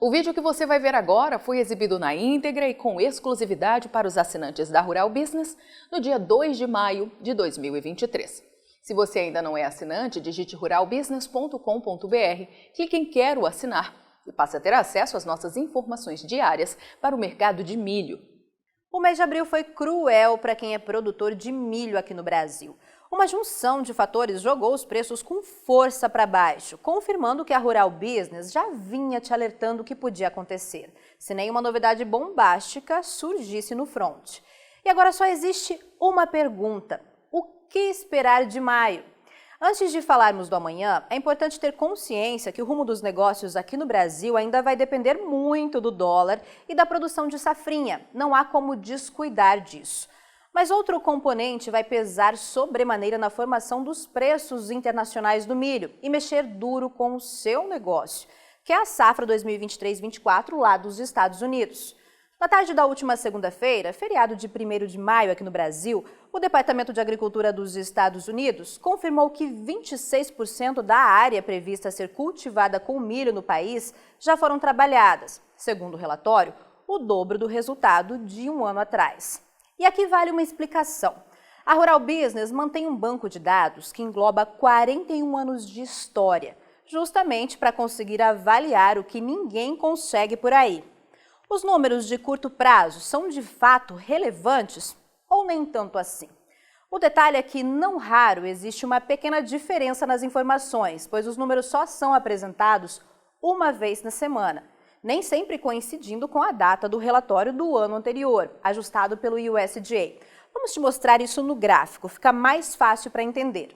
O vídeo que você vai ver agora foi exibido na íntegra e com exclusividade para os assinantes da Rural Business no dia 2 de maio de 2023. Se você ainda não é assinante, digite ruralbusiness.com.br, clique em Quero assinar e passe a ter acesso às nossas informações diárias para o mercado de milho. O mês de abril foi cruel para quem é produtor de milho aqui no Brasil. Uma junção de fatores jogou os preços com força para baixo, confirmando que a Rural Business já vinha te alertando o que podia acontecer, se nenhuma novidade bombástica surgisse no front. E agora só existe uma pergunta: o que esperar de maio? Antes de falarmos do amanhã, é importante ter consciência que o rumo dos negócios aqui no Brasil ainda vai depender muito do dólar e da produção de safrinha. Não há como descuidar disso. Mas outro componente vai pesar sobremaneira na formação dos preços internacionais do milho e mexer duro com o seu negócio, que é a safra 2023-24 lá dos Estados Unidos. Na tarde da última segunda-feira, feriado de 1º de maio aqui no Brasil, o Departamento de Agricultura dos Estados Unidos confirmou que 26% da área prevista a ser cultivada com milho no país já foram trabalhadas. Segundo o relatório, o dobro do resultado de um ano atrás. E aqui vale uma explicação. A Rural Business mantém um banco de dados que engloba 41 anos de história, justamente para conseguir avaliar o que ninguém consegue por aí. Os números de curto prazo são de fato relevantes ou nem tanto assim? O detalhe é que, não raro, existe uma pequena diferença nas informações, pois os números só são apresentados uma vez na semana, nem sempre coincidindo com a data do relatório do ano anterior, ajustado pelo USDA. Vamos te mostrar isso no gráfico, fica mais fácil para entender.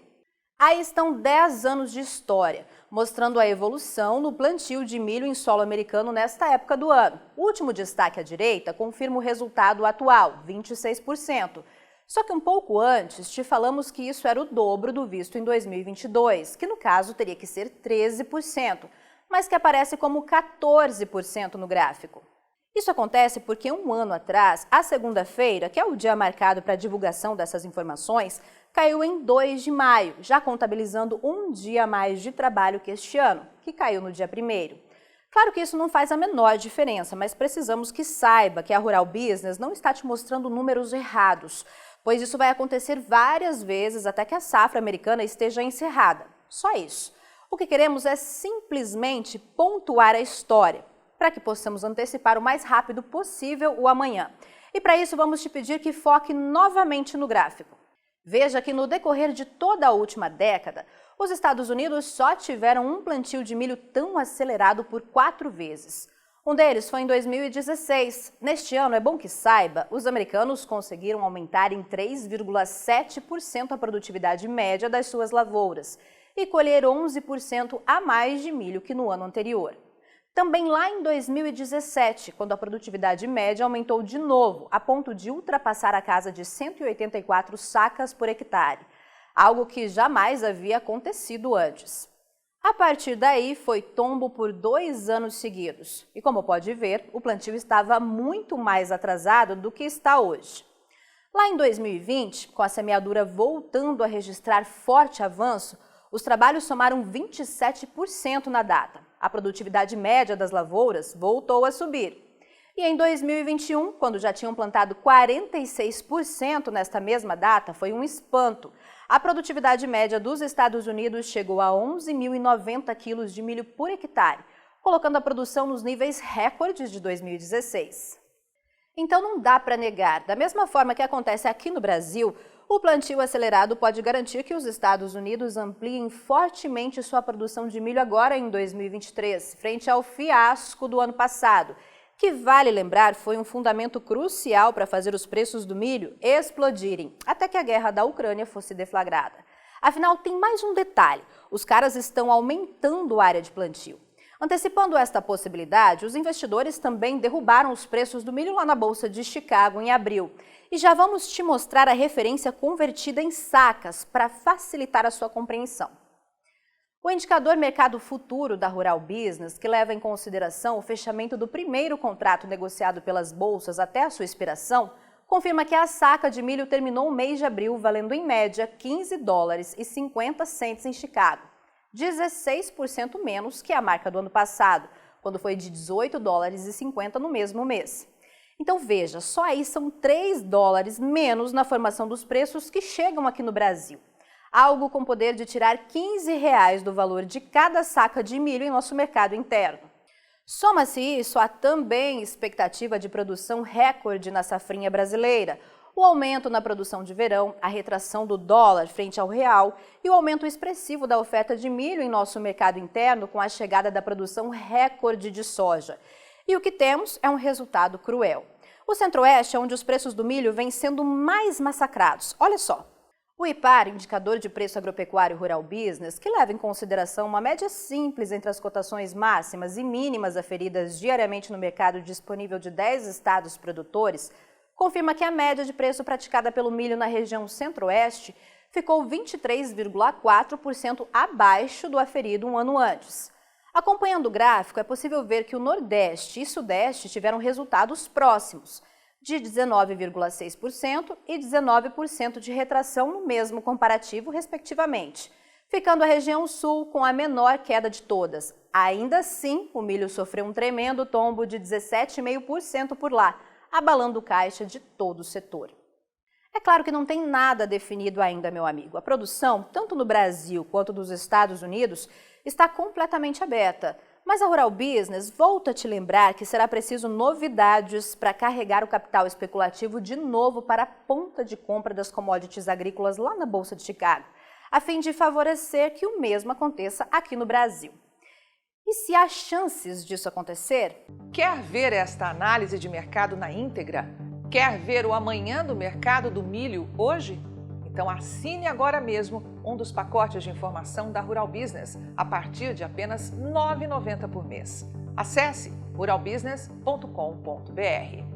Aí estão 10 anos de história, mostrando a evolução no plantio de milho em solo americano nesta época do ano. O último destaque à direita confirma o resultado atual, 26%. Só que um pouco antes te falamos que isso era o dobro do visto em 2022, que no caso teria que ser 13%. Mas que aparece como 14% no gráfico. Isso acontece porque um ano atrás, a segunda-feira, que é o dia marcado para a divulgação dessas informações, caiu em 2 de maio, já contabilizando um dia a mais de trabalho que este ano, que caiu no dia 1º. Claro que isso não faz a menor diferença, mas precisamos que saiba que a Rural Business não está te mostrando números errados, pois isso vai acontecer várias vezes até que a safra americana esteja encerrada. Só isso. O que queremos é simplesmente pontuar a história, para que possamos antecipar o mais rápido possível o amanhã. E para isso vamos te pedir que foque novamente no gráfico. Veja que no decorrer de toda a última década, os Estados Unidos só tiveram um plantio de milho tão acelerado por 4 vezes. Um deles foi em 2016. Neste ano, é bom que saiba, os americanos conseguiram aumentar em 3,7% a produtividade média das suas lavouras e colher 11% a mais de milho que no ano anterior. Também lá em 2017, quando a produtividade média aumentou de novo, a ponto de ultrapassar a casa de 184 sacas por hectare, algo que jamais havia acontecido antes. A partir daí, foi tombo por 2 anos seguidos. E como pode ver, o plantio estava muito mais atrasado do que está hoje. Lá em 2020, com a semeadura voltando a registrar forte avanço, os trabalhos somaram 27% na data. A produtividade média das lavouras voltou a subir. E em 2021, quando já tinham plantado 46% nesta mesma data, foi um espanto. A produtividade média dos Estados Unidos chegou a 11.090 quilos de milho por hectare, colocando a produção nos níveis recordes de 2016. Então não dá para negar, da mesma forma que acontece aqui no Brasil, o plantio acelerado pode garantir que os Estados Unidos ampliem fortemente sua produção de milho agora em 2023, frente ao fiasco do ano passado, que, vale lembrar, foi um fundamento crucial para fazer os preços do milho explodirem, até que a guerra da Ucrânia fosse deflagrada. Afinal, tem mais um detalhe: os caras estão aumentando a área de plantio. Antecipando esta possibilidade, os investidores também derrubaram os preços do milho lá na Bolsa de Chicago em abril. E já vamos te mostrar a referência convertida em sacas para facilitar a sua compreensão. O indicador Mercado Futuro da Rural Business, que leva em consideração o fechamento do primeiro contrato negociado pelas bolsas até a sua expiração, confirma que a saca de milho terminou o mês de abril valendo em média $15,50 em Chicago, 16% menos que a marca do ano passado, quando foi de 18 dólares e 50 no mesmo mês. Então veja, só aí são 3 dólares menos na formação dos preços que chegam aqui no Brasil. Algo com poder de tirar R$15 do valor de cada saca de milho em nosso mercado interno. Soma-se isso a também expectativa de produção recorde na safrinha brasileira, o aumento na produção de verão, a retração do dólar frente ao real e o aumento expressivo da oferta de milho em nosso mercado interno com a chegada da produção recorde de soja. E o que temos é um resultado cruel. O Centro-Oeste é onde os preços do milho vêm sendo mais massacrados. Olha só. O IPAR, Indicador de Preço Agropecuário Rural Business, que leva em consideração uma média simples entre as cotações máximas e mínimas aferidas diariamente no mercado disponível de 10 estados produtores, confirma que a média de preço praticada pelo milho na região Centro-Oeste ficou 23,4% abaixo do aferido um ano antes. Acompanhando o gráfico, é possível ver que o Nordeste e Sudeste tiveram resultados próximos, de 19,6% e 19% de retração no mesmo comparativo, respectivamente, ficando a região Sul com a menor queda de todas. Ainda assim, o milho sofreu um tremendo tombo de 17,5% por lá, abalando o caixa de todo o setor. É claro que não tem nada definido ainda, meu amigo. A produção, tanto no Brasil quanto nos Estados Unidos, está completamente aberta. Mas a Rural Business volta a te lembrar que será preciso novidades para carregar o capital especulativo de novo para a ponta de compra das commodities agrícolas lá na Bolsa de Chicago, a fim de favorecer que o mesmo aconteça aqui no Brasil. E se há chances disso acontecer? Quer ver esta análise de mercado na íntegra? Quer ver o amanhã do mercado do milho hoje? Então assine agora mesmo um dos pacotes de informação da Rural Business a partir de apenas R$ 9,90 por mês. Acesse ruralbusiness.com.br.